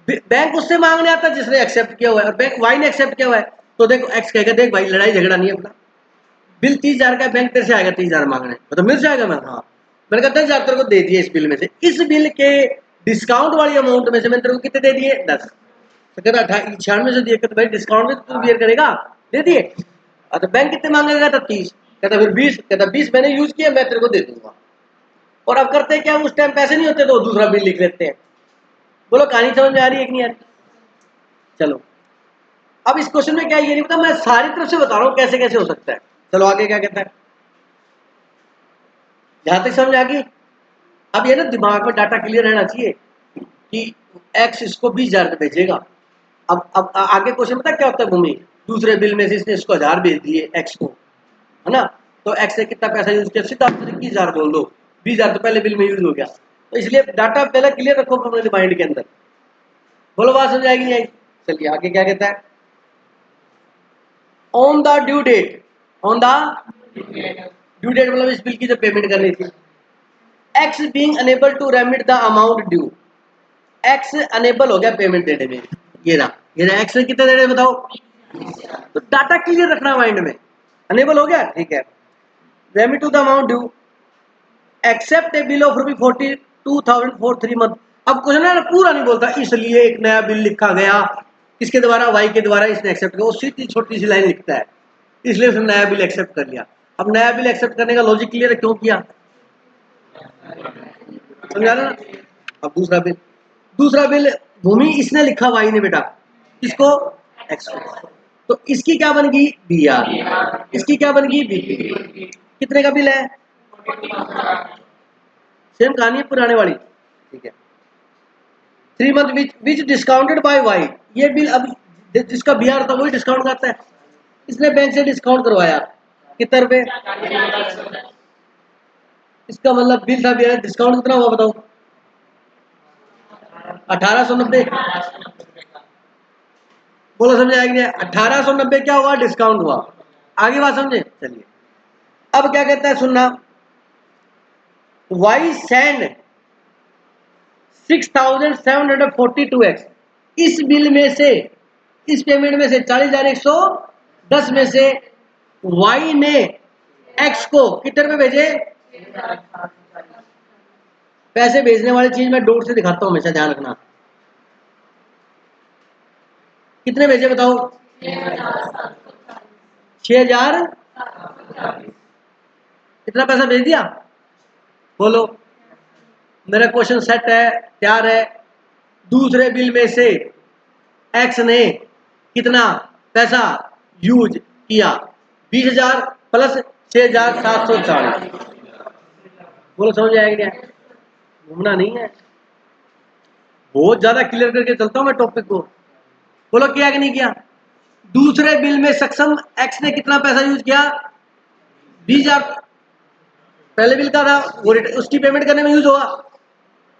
बैंक उससे मांगने आता जिसने एक्सेप्ट किया हुआ है, और बैंक वाई ने एक्सेप्ट किया हुआ है। तो देखो एक्स कहेगा देख भाई लड़ाई झगड़ा नहीं है अपना, बिल 30,000 का, बैंक तेरे से आएगा 30,000 मांगने, तो मिल जाएगा। मैं हाँ मैंने कहा 10,000 तेरे को दे दिए इस बिल में से, इस बिल के डिस्काउंट वाली अमाउंट में से मैंने तेरे को कितने दे दिए? 10। तो कहता 98 से दिए, कहते भाई डिस्काउंट में तू बियर करेगा, दे दिए। तो बैंक कितने मांगेगा? तो 30। कहता फिर 20, कहता 20 मैंने यूज किया, मैं तेरे को दे दूंगा। और अब करते क्या, उस टाइम पैसे नहीं होते तो दूसरा बिल लिख लेते हैं। बोलो कहानी समझ में आ रही है कि नहीं आ रही? चलो अब इस क्वेश्चन में क्या ये नहीं पता, मैं सारी तरफ से बता रहा हूँ कैसे कैसे हो सकता है। चलो आगे क्या कहता है, जहां तक समझ आ गई। अब ये ना दिमाग में डाटा क्लियर रहना चाहिए कि एक्स इसको 20,000 भेजेगा। अब आगे क्वेश्चन पता क्या होता है भूमि, दूसरे बिल में से इसने इसको 1,000 भेज दिए एक्स को, है ना? तो एक्स ने कितना पैसा यूज किया? सीधा 21,000 बोल दो, 20,000 तो पहले बिल में यूज हो गया। तो इसलिए डाटा पहले क्लियर रखो अपने माइंड के अंदर। बोलो बात समझ आएगी नहीं आएगी? चलिए आगे क्या कहता है, on the due date, on the due date मतलब इस बिल की जो पेमेंट करनी थी, X being unable to remit the amount due, X unable हो गया पेमेंट देने में। ये ना एक्स ने कितने देने बताओ? तो डाटा क्लियर रखना माइंड में। अनेबल हो गया, ठीक है। Remit to the amount due accept a bill of ₹42,000 for 3 month. अब क्वेश्चन है पूरा नहीं बोलता, इसलिए एक नया बिल लिखा गया, किसके द्वारा? वाई के द्वारा इसने एक्सेप्ट किया। वो सीधी छोटी सी लाइन लिखता है, इसलिए उसने नया बिल एक्सेप्ट कर लिया। अब नया बिल एक्सेप्ट करने का लॉजिक क्लियर है क्यों किया? समझा ना? अब दूसरा बिल भूमि इसने लिखा वाई ने बेटा, किसको? एक्स को। तो इसकी क्या बन गई? B R. इसकी क्या बन गई? बी। कितने का बिल है? सेम कहानी है पुराने वाली, ठीक है। 3 month which discounted by Y, ये बिल अब जिसका बी आर था वही डिस्काउंट करता है। इसने बैंक से डिस्काउंट करवाया कितने रुपए? इसका मतलब बिल था बियर, डिस्काउंट कितना हुआ बताओ? 1890। बोलो समझे आएगी? 1890 क्या हुआ? डिस्काउंट हुआ। आगे बात समझे? चलिए अब क्या कहता है सुनना, वाई सेंड 6742x, इस बिल में से, इस पेमेंट में से 40,110 में से वाई ने एक्स को कितने रुपए भेजे? पैसे भेजने वाली चीज मैं डॉट से दिखाता हूं हमेशा, ध्यान रखना। कितने भेजे बताओ? 6,000। कितना पैसा भेज दिया? बोलो। मेरा क्वेश्चन सेट है, तैयार है। दूसरे बिल में से एक्स ने कितना पैसा यूज किया? 20,000 प्लस 6,740। बोलो समझ आएगा क्या? घूमना नहीं है, बहुत ज्यादा क्लियर करके चलता हूं मैं टॉपिक को। बोलो किया कि नहीं किया? दूसरे बिल में सक्षम एक्स ने कितना पैसा यूज किया? 20,000। पहले बिल का था वो, उसकी पेमेंट करने में यूज होगा।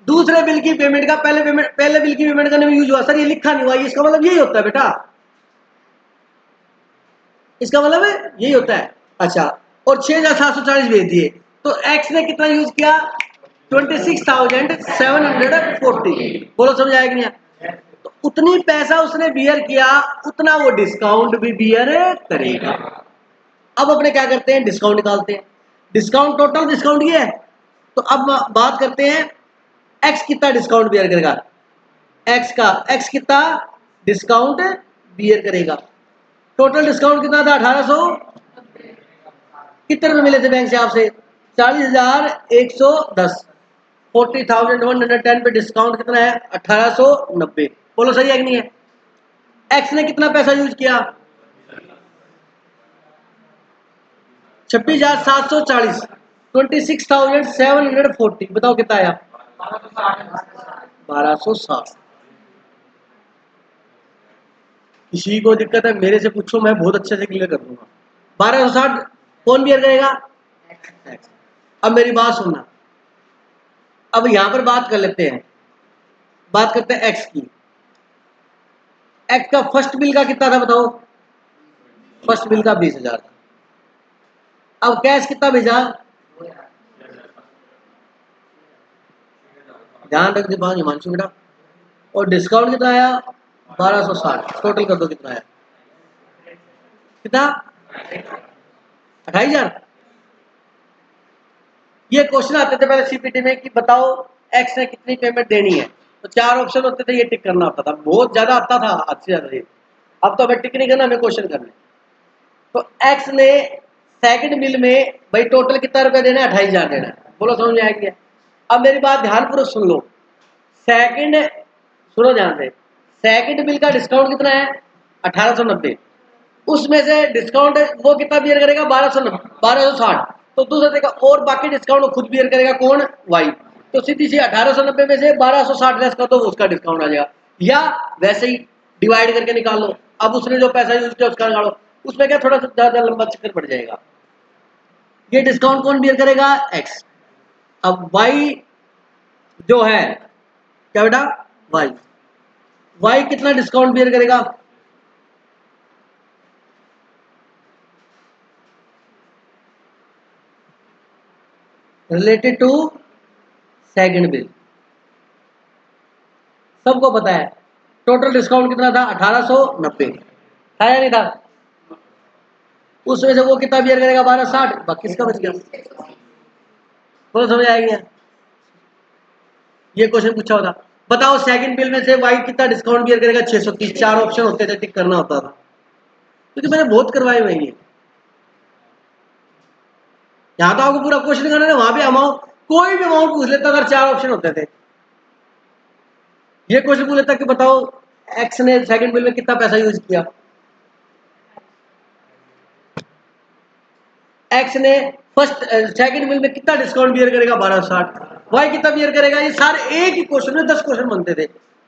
दूसरे बिल की पेमेंट का पहले बिल की पेमेंट करने में यूज हुआ। सर ये लिखा नहीं हुआ, इसका मतलब यही होता है बेटा, इसका मतलब है यही होता है। अच्छा, और 6,740 भेज दिए, तो एक्स ने कितना यूज किया? 26,740। बोलो समझ आएगा नहीं? तो उतनी पैसा उसने बियर किया, उतना वो डिस्काउंट भी बियर करेगा। अब अपने क्या करते हैं? डिस्काउंट निकालते हैं। डिस्काउंट, टोटल डिस्काउंट ये है। तो अब बात करते हैं एक्स कितना डिस्काउंट बियर करेगा। एक्स कितना डिस्काउंट बियर करेगा? टोटल डिस्काउंट कितना था? 1800। कितने रुपए मिले थे बैंक से आपसे? 40,110। 40,110 पे डिस्काउंट कितना है? 1890। बोलो सही है कि नहीं है? एक्स ने कितना पैसा यूज किया? 26,740। 26,740। बताओ कितना आया? 1260। किसी को दिक्कत है मेरे से पूछो, मैं बहुत अच्छे से क्लियर कर दूंगा। 1260 कौन बियर करेगा? अब मेरी बात सुनना, अब यहां पर बात कर लेते हैं, बात करते हैं एक्स की। एक्स का फर्स्ट बिल का कितना था बताओ? फर्स्ट बिल का 20,000 था। अब कैश कितना भेजा? ध्यान रख दे हिमांशु बेटा। और डिस्काउंट कितना आया? 1260। टोटल कर दो कितना आया? कितना? 28,000। ये क्वेश्चन आते थे पहले सीपीटी में कि बताओ एक्स ने कितनी पेमेंट देनी है, तो 4 ऑप्शन होते थे, ये टिक करना होता था। बहुत ज्यादा आता था, हद से ज्यादा। अब तो हमें टिक नहीं करना, हमें क्वेश्चन करना। तो एक्स ने सेकंड बिल में भाई टोटल कितना रुपया देना है? 28,000 देना है। बोलो समझ में आएगी? अब मेरी बात ध्यानपूर्वक सुन लो। सेकंड, सुनो ध्यान से, सेकंड बिल का डिस्काउंट कितना है? 1890। उसमें से डिस्काउंट वो कितना बियर करेगा? 1260। तो दूसरा देखा, और बाकी डिस्काउंट वो खुद बियर करेगा। कौन? वाई। तो सीधी सी 1890 में से 1260 लेस कर दो, उसका डिस्काउंट आ जाएगा। या वैसे ही डिवाइड करके निकाल लो। अब उसने जो पैसा यूज किया उसका निकालो, उसमें क्या थोड़ा सा ज्यादा लंबा चक्कर पड़ जाएगा। ये डिस्काउंट कौन बियर करेगा? एक्स। अब वाई जो है, क्या बेटा? वाई। वाई कितना डिस्काउंट बियर करेगा? Related to second bill. सबको पता है टोटल डिस्काउंट कितना था? 1890 था या नहीं था? उसमें से वो कितना बियर करेगा? 1260। बाकी किसका बच गया? थोड़ा समझ आएगी? ये क्वेश्चन पूछा होता, बताओ सेकंड बिल में से वाई कितना डिस्काउंट बियर करेगा? 630। 4 ऑप्शन होते थे, टिक करना होता था, क्योंकि मैंने बहुत करवाए हुए हैं। यहाँ तो आपको पूरा क्वेश्चन करना है, वहां भी अमाउंट, कोई भी अमाउंट पूछ लेता, अगर 4 ऑप्शन होते थे। ये क्वेश्चन पूछ लेता कि बताओ एक्स ने सेकंड बिल में कितना पैसा यूज किया। एक्स ने फर्स्ट सेकंड बिल में कितना डिस्काउंट बियर करेगा? 1260। वाई कितना बियर करेगा? ये सारे एक ही क्वेश्चन में 10 क्वेश्चन बनते थे।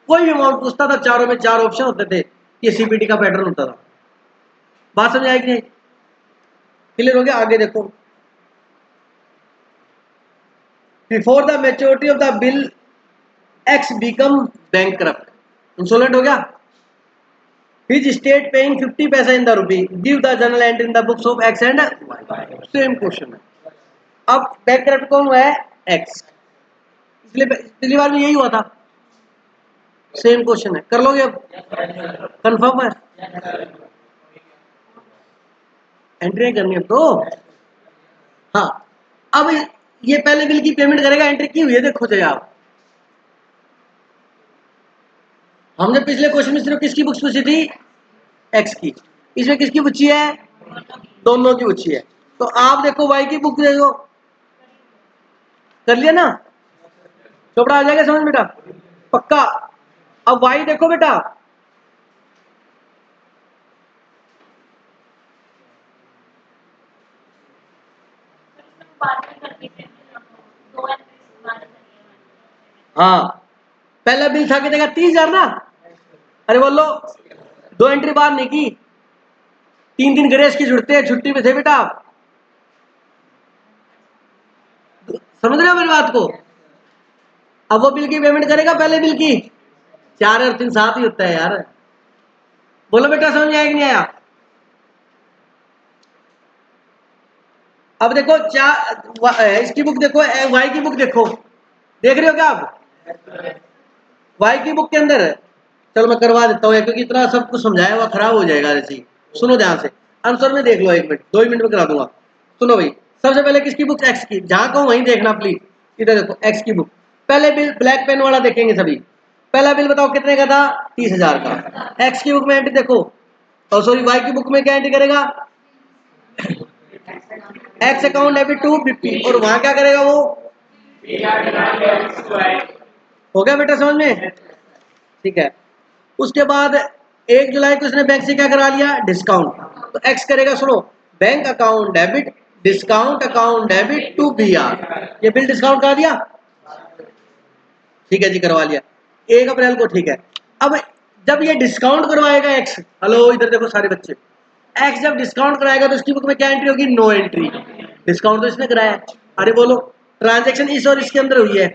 कोई भी अमाउंट पूछता था, चारों में 4 ऑप्शन होते थे। ये सीपीटी का पैटर्न होता था। बात समझ आएगी नहीं? क्लियर हो गया? आगे देखो, before the maturity of the bill x become bankrupt, insolvent हो गया, Which state paying 50 पैसा in the rupee give the journal entry in the books of X and Y, same question है। अब बैंकक्रप्ट कौन हुआ है? X, इसलिए पिछली बार भी यही हुआ था, सेम क्वेश्चन है। कर लोगे अब? कंफर्म है? एंट्री करनी है तो हाँ। अब ये पहले बिल की पेमेंट करेगा, एंट्री की हुई है, देखो चाहिए आप। हमने पिछले क्वेश्चन में सिर्फ किसकी बुक्स पूछी थी? एक्स की। इसमें किसकी पूछी है? दोनों की पूछी है। तो आप देखो वाई की बुक देखो, कर लिया ना? चोपड़ा आ जाएगा समझ बेटा? पक्का। अब वाई देखो बेटा, हाँ पहला बिल था कितने का? 30,000 ना? अरे बोलो, 2 एंट्री बाहर नहीं की, 3 दिन ग्रेस की छुट्टी में थे बेटा आप, समझ रहे हो मेरी बात को? अब वो बिल की पेमेंट करेगा पहले बिल की, 4 और 3 7 ही होता है यार। बोलो बेटा समझ में आया कि नहीं आया? अब देखो इसकी बुक देखो, वाई की बुक देखो, देख रहे हो क्या आप? वाई की बुक के अंदर, चलो मैं करवा देता हूँ क्योंकि इतना सब कुछ समझाया हुआ खराब हो जाएगा ऐसी। सुनो ध्यान से, आंसर में देख लो, 1 मिनट 2 मिनट में करा दूंगा। सुनो भाई, सबसे पहले किसकी बुक? एक्स की। जहां कहूँ वहीं देखना प्लीज। इधर देखो एक्स की बुक, पहले बिल ब्लैक पेन वाला देखेंगे सभी। पहला बिल बताओ कितने का था? 30,000 का। एक्स की बुक में एंट्री देखो, और सॉरी वाई की बुक में क्या एंट्री करेगा? X account debit to BP, और वहां क्या करेगा वो? हो गया बेटा समझ में? ठीक है। उसके बाद 1 जुलाई को उसने बैंक से क्या करा लिया? डिस्काउंट। तो एक्स करेगा, सुनो, bank account debit discount account debit to B R, ये बिल डिस्काउंट करा दिया, ठीक है जी, करवा लिया 1 अप्रैल को, ठीक है। अब जब ये डिस्काउंट करवाएगा एक्स, हेलो इधर देखो सारे बच्चे, एक्स जब डिस्काउंट कराएगा तो उसकी बुक में क्या एंट्री होगी? No entry. डिस्काउंट तो इसने कराया है। अरे बोलो, ट्रांजेक्शन इस और इसके अंदर हुई है,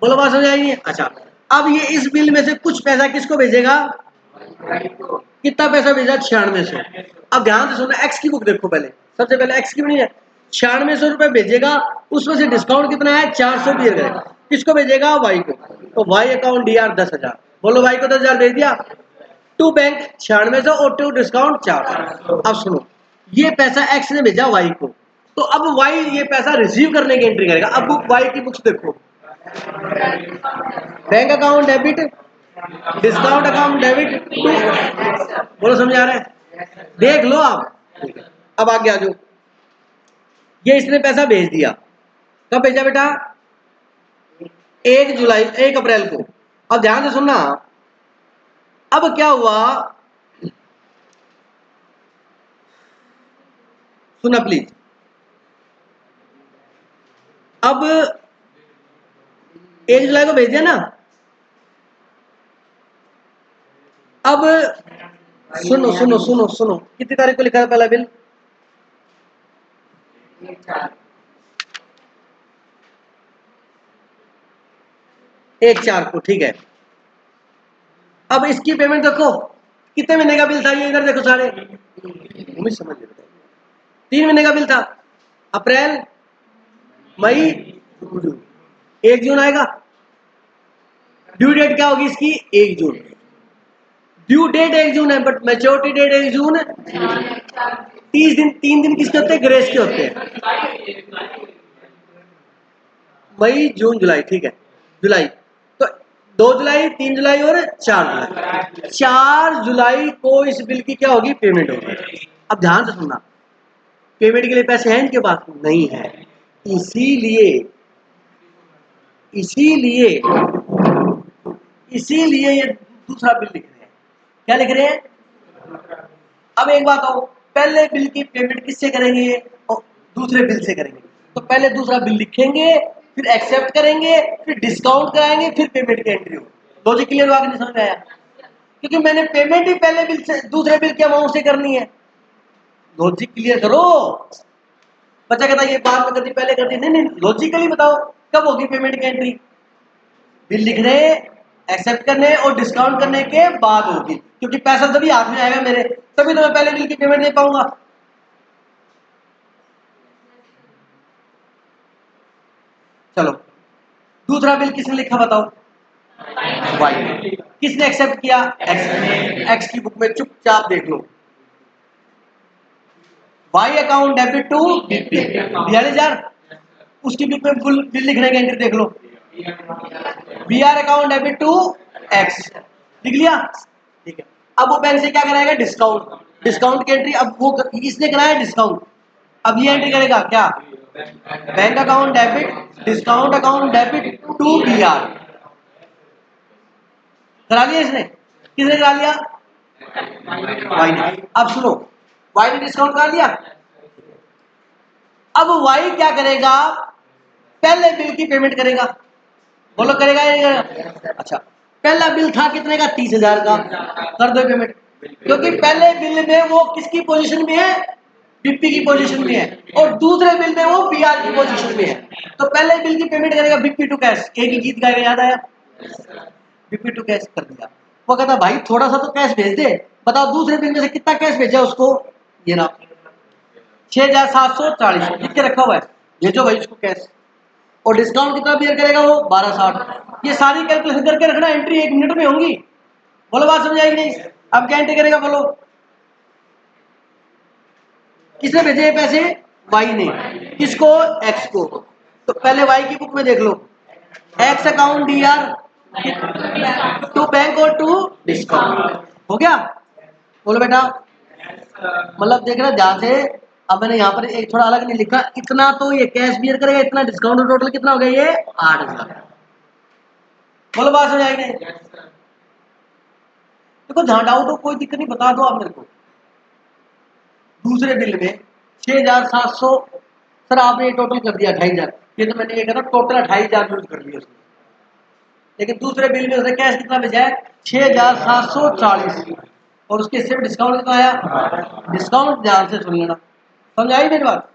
बोलो बात समझ आई? अच्छा, अब ये इस बिल में से कुछ पैसा किसको भेजेगा? कितना पैसा भेजा? 9600। अब ध्यान से सुनना, एक्स की बुक देखो पहले, सबसे पहले एक्स की नहीं है, 9600 रुपए भेजेगा, उसमें से डिस्काउंट कितना है? 400 दिया करेगा। किसको भेजेगा? वाई को। तो वाई अकाउंट डी आर 10,000, बोलो वाई को 10,000 भेज दिया, टू बैंक 9600 और टू डिस्काउंट 400। अब सुनो, ये पैसा एक्स ने भेजा वाई को, तो अब वाई ये पैसा रिसीव करने की एंट्री करेगा। अब वाई की बुक्स देखो, bank account debit discount account debit to, बोलो समझ आ रहा है? देख लो आप। अब आगे आ जाओ, ये इसने पैसा भेज दिया, कब भेजा बेटा? 1 अप्रैल को। अब ध्यान से सुनना, अब क्या हुआ, सुना प्लीज। अब 1 जुलाई को भेज दिया ना, अब सुनो सुनो सुनो सुनो, कितनी तारीख को लिखा था पहला बिल? 1/4 को, ठीक है। अब इसकी पेमेंट देखो, कितने महीने का बिल था ये? इधर देखो सारे, समझ 3 महीने का बिल था, अप्रैल मई जून, 1 जून आएगा। ड्यू डेट क्या होगी इसकी? 1 जून। ड्यू डेट 1 जून है, बट मैच्योरिटी डेट 1 जून। 30 दिन, 3 दिन किसके होते हैं? ग्रेस के होते हैं, मई जून जुलाई, ठीक है। जुलाई तो 2 जुलाई 3 जुलाई और 4 जुलाई, 4 जुलाई को इस बिल की क्या होगी? पेमेंट होगी। अब ध्यान से सुनना, पेमेंट के लिए पैसे हैं इनके पास? नहीं है, इसीलिए इसीलिए इसीलिए ये दूसरा बिल लिख रहे हैं। क्या लिख रहे हैं? अब एक बात हो, पहले बिल की पेमेंट किससे करेंगे? और दूसरे बिल से करेंगे। तो पहले दूसरा बिल लिखेंगे, फिर एक्सेप्ट करेंगे, फिर डिस्काउंट कराएंगे, फिर पेमेंट की एंट्री होगी। लॉजिक क्लियर हुआ कि नहीं समझ में आया? क्योंकि मैंने पेमेंट ही पहले बिल से दूसरे बिल के अमाउंट से करनी है। लॉजिक क्लियर करो, बच्चा कहता ये बाद में कर दी पहले कर दी, नहीं, लॉजिकली बताओ कब होगी पेमेंट की एंट्री? बिल लिखने, एक्सेप्ट करने और डिस्काउंट करने के बाद होगी, क्योंकि पैसा तभी हाथ में आएगा मेरे, तभी तो मैं पहले बिल की पेमेंट दे पाऊंगा। चलो दूसरा बिल किसने लिखा बताओ? वाई। किसने एक्सेप्ट किया? एक्स। एक्स की बुक में चुपचाप देख लो, Y account debit to BP 42,000, उसकी बुक में फुल बिल लिखने की एंट्री देख लो, B R account debit to X, लिख लिया, ठीक है। अब वो बैंक से क्या कराएगा? डिस्काउंट, डिस्काउंट की एंट्री, अब वो इसने कराया डिस्काउंट, अब ये एंट्री करेगा क्या? Bank account debit discount account debit to B R, करा लिया इसने, किसने करा लिया? वाई ने। अब सुनो, वाई ने डिस्काउंट करा लिया, अब वाई क्या करेगा? पहले बिल की पेमेंट करेगा, बोलो करेगा या नहीं करेगा? अच्छा, पहला बिल था कितने का? 30,000 का, कर दो पेमेंट, क्योंकि पहले बिल में वो किसकी पोजीशन में है? बीपी की पोजीशन में है, और दूसरे बिल में वो बीआर की पोजीशन में है, तो पहले बिल की पेमेंट करेगा बीपी टू कैश। एक ही गीत गाएगा, याद आया? बीपी टू कैश कर दिया। वो कहता भाई थोड़ा सा तो कैश भेज दे, बताओ दूसरे बिल में से कितना कैश भेजा उसको? ये ना 6,740 लिख के रखा हुआ है, भेजो भाई उसको कैश। और डिस्काउंट कितना बियर करेगा वो? 1260। ये सारी कैलकुलेशन करके रखना, एंट्री 1 मिनट में होंगी। बोलो बात समझ आएगी नहीं? अब क्या एंट्री करेगा बोलो? किसने भेजे ये पैसे? वाई ने। किसको? एक्स को। तो पहले वाई की बुक में देख लो, X account D R to bank और टू डिस्काउंट, हो गया? बोलो बेटा, मतलब देख रहा ध्यान से। अब मैंने यहाँ पर एक थोड़ा अलग नहीं लिखा, इतना तो ये कैश बियर करेगा, इतना डिस्काउंट, टोटल कितना हो गया ये? 8,000। बोलो बात समझ आएगी? देखो जहां डाउट हो कोई दिक्कत नहीं, बता दो आप मेरे को। दूसरे बिल में 6,700, सर आपने ये टोटल कर दिया 28,000, ये तो मैंने ये कहा टोटल 28,000 यूज कर लिया उसने, लेकिन दूसरे बिल में उसने कैश कितना भेजा है? 6,740, और उसके हिस्से में डिस्काउंट कितना आया? डिस्काउंट ध्यान से सुन लेना, समझ आई मेरी बात?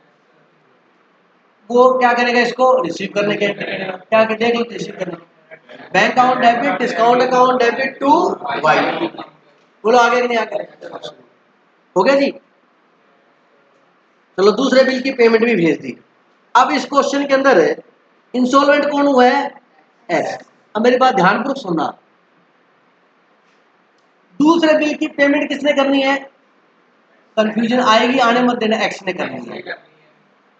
वो क्या करेगा? इसको रिसीव करने के, क्या देख लो, रिसीव करने, bank account debit discount account debit to Y. बोलो आगे कि नहीं आगे? हो गया जी? चलो दूसरे बिल की पेमेंट भी भेज दी। अब इस क्वेश्चन के अंदर इंस्टॉलमेंट कौन हुआ है? एक्स। अब मेरी बात ध्यानपूर्वक सुनना, दूसरे बिल की पेमेंट किसने करनी है? कंफ्यूजन आएगी, आने मत देना, एक्स ने करनी है।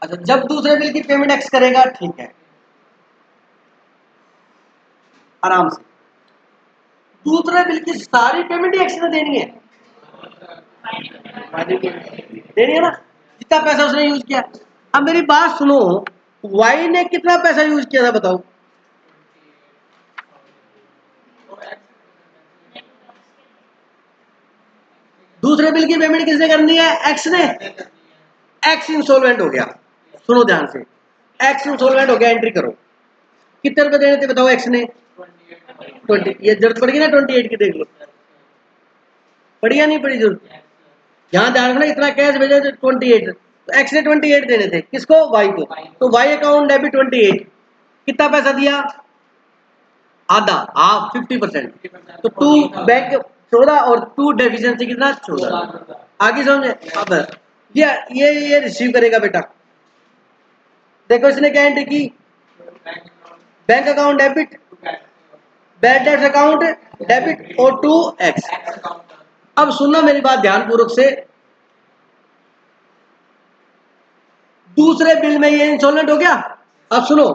अच्छा, जब दूसरे बिल की पेमेंट एक्स करेगा, ठीक है, आराम से। दूसरे बिल की सारी पेमेंट ही एक्स ने देनी है, देनी है ना, जितना पैसा उसने यूज किया। अब मेरी बात सुनो, वाई ने कितना पैसा यूज किया था बताओ? दूसरे बिल की पेमेंट किसने करनी है? एक्स ने। एक्स इंस्टॉलमेंट हो गया, सुनो ध्यान से, एक्स इंस्टॉलमेंट हो गया, एंट्री करो। कितने रुपए देने थे बताओ एक्स ने? 20। ये जरूरत पड़ेगी ना 28 की, देख लो पड़ी या नहीं पड़ी जरूरत? यहाँ ध्यान रखना, इतना कैश भेजा 28, तो एक्स ने 28 देने थे, किसको? वाई को। तो वाई अकाउंट डेबिट 28, कितना पैसा दिया? आधा, हाफ, 50%। तो टू बैंक 14 और टू डेफिशिएंसी कितना? 14। आगे समझे? अब ये रिसीव करेगा बेटा, देखो इसने क्या एंट्री की? Bank account debit, bad debts account debit और टू एक्स। अब सुनना मेरी बात ध्यानपूर्वक से, दूसरे बिल में ये इंस्टॉलमेंट हो गया। अब सुनो,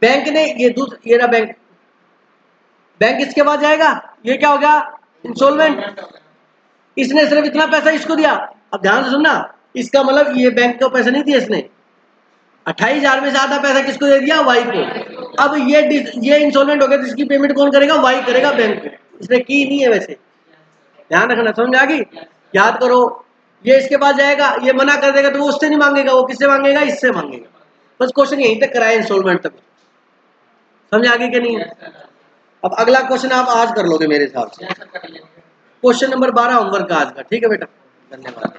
बैंक ने ये ना बैंक, बैंक इसके बाद जाएगा, ये क्या हो गया? इंस्टॉलमेंट। इसने सिर्फ इतना पैसा इसको दिया। अब ध्यान से सुनना, इसका मतलब ये बैंक को पैसा नहीं दिया इसने, 28,000 में से आधा पैसा किसको दे दिया? वाई को। अब ये इंस्टॉलमेंट हो गया, तो इसकी पेमेंट कौन करेगा? वाई करेगा, बैंक को। इसने की नहीं है वैसे, ध्यान रखना, समझ आ गई? याद करो, ये इसके पास जाएगा, ये मना कर देगा तो वो उससे नहीं मांगेगा, वो किससे मांगेगा? इससे मांगेगा। बस क्वेश्चन यहीं तक कराए, इंस्टॉलमेंट तक। समझ आ गई कि नहीं? अब अगला क्वेश्चन आप आज कर लोगे मेरे हिसाब से, क्वेश्चन नंबर 12 होमवर्क का आज का, ठीक है बेटा? धन्यवाद।